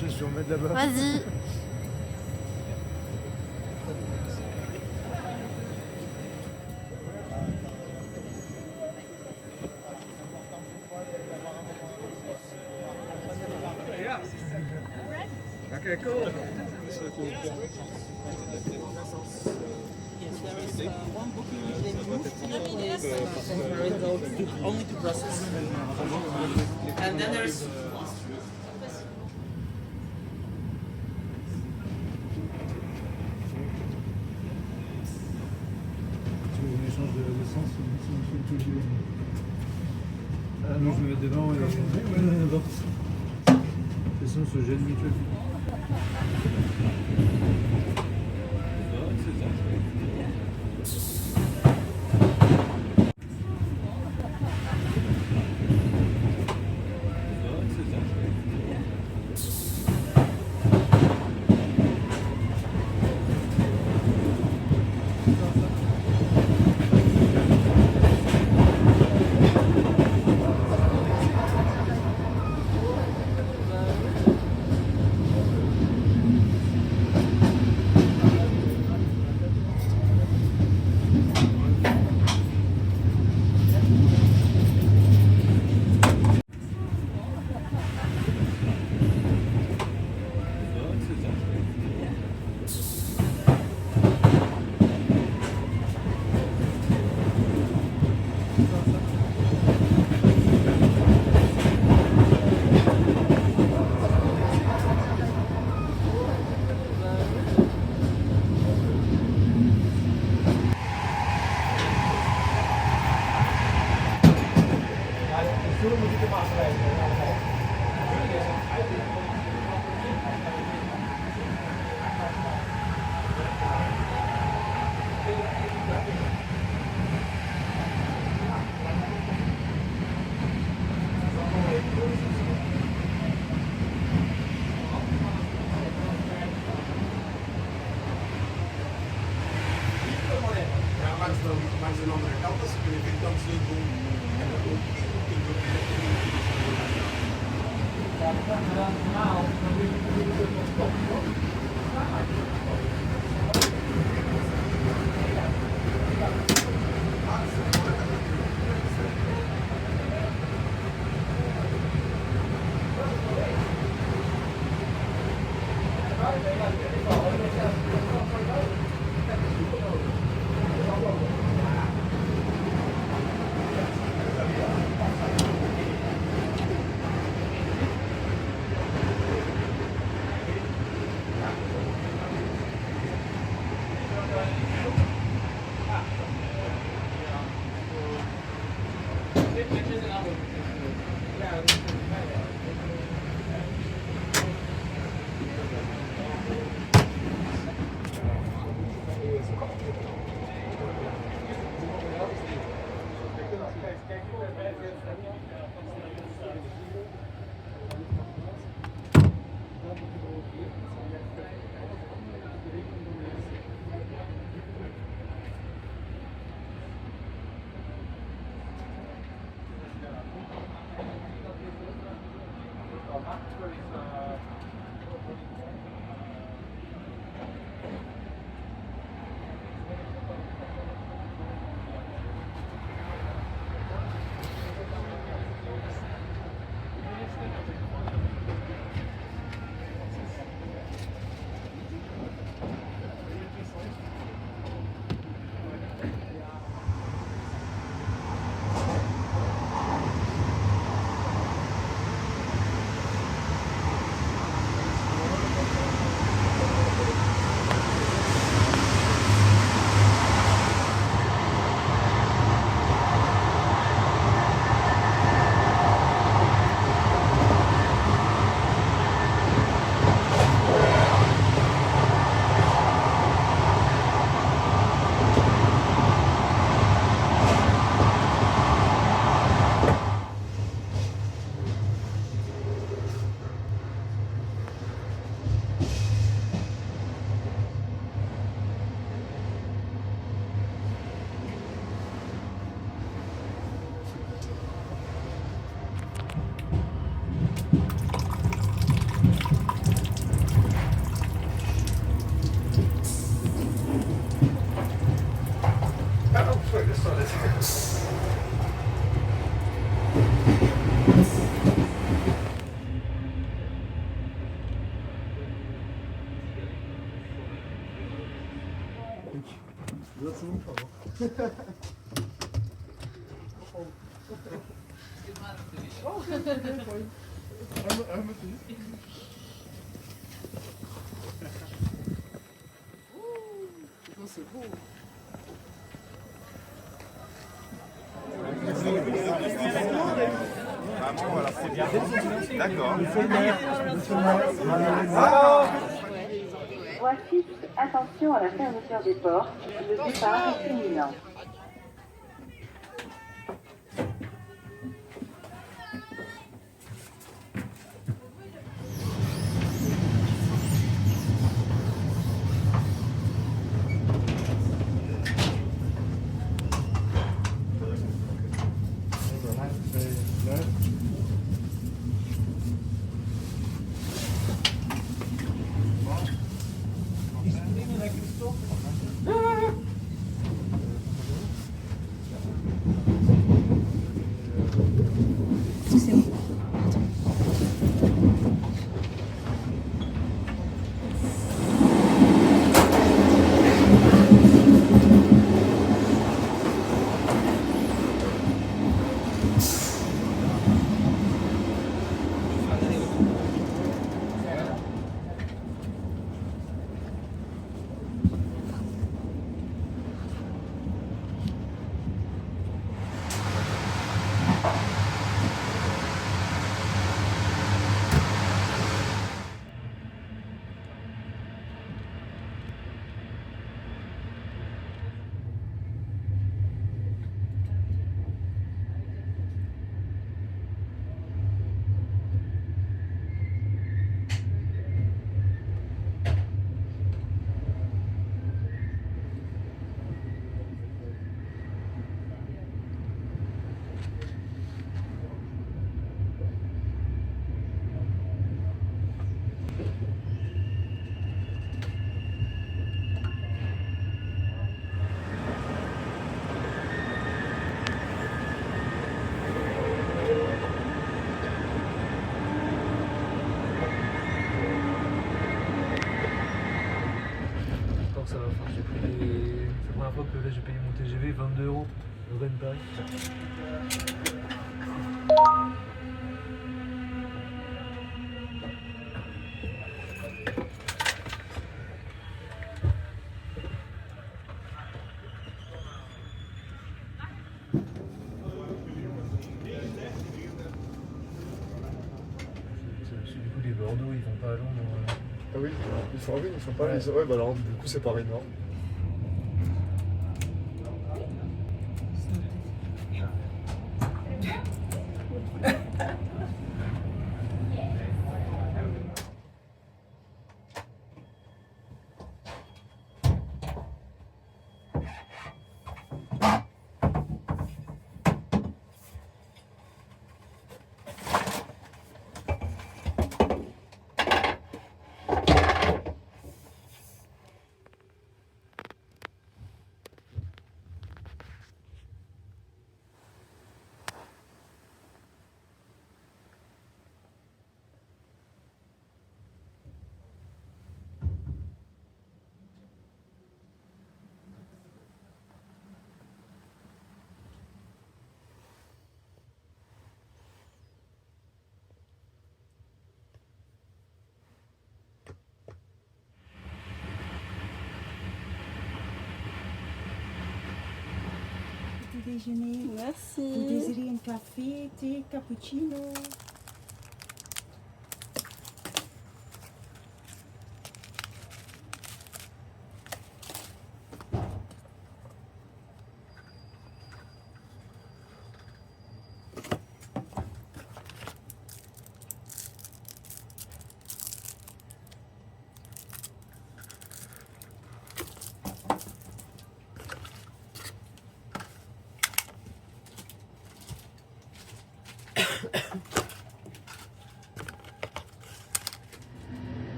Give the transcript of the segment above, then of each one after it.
Je vais en mettre là-bas. Vas-y. Okay, cool. Yes, there is one booking they moved only to Brussels. And then there's Tu veux qu'on échange d'essence si on fait tout le tour? Ah non, je me mets devant et n'importe. Sinon, ce gène mutuel. mais o nome da calça, significa que estamos Burasının tamam. C'est beau. C'est bien. D'accord. Voici, attention à la fermeture des portes, le départ est imminent. Ça va, enfin, j'ai pris c'est la première fois que là j'ai payé mon TGV 22 €, le Rennes Paris. Du coup les Bordeaux ils vont pas à Londres. Ah oui, ils sont pas. Ouais, ouais bah alors du coup c'est Paris Nord. déjeuner. Merci. Vous désirez un café, thé, cappuccino?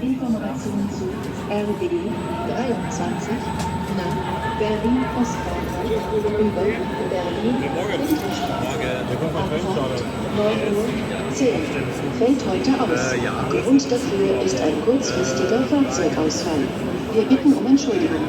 Information zu RB 23 nach Berlin-Ostbahnhof über Berlin-Friedrichstraße. Abfahrt 9:10 Uhr. Fällt heute aus. Grund dafür ist ein kurzfristiger Fahrzeugausfall. Wir bitten um Entschuldigung.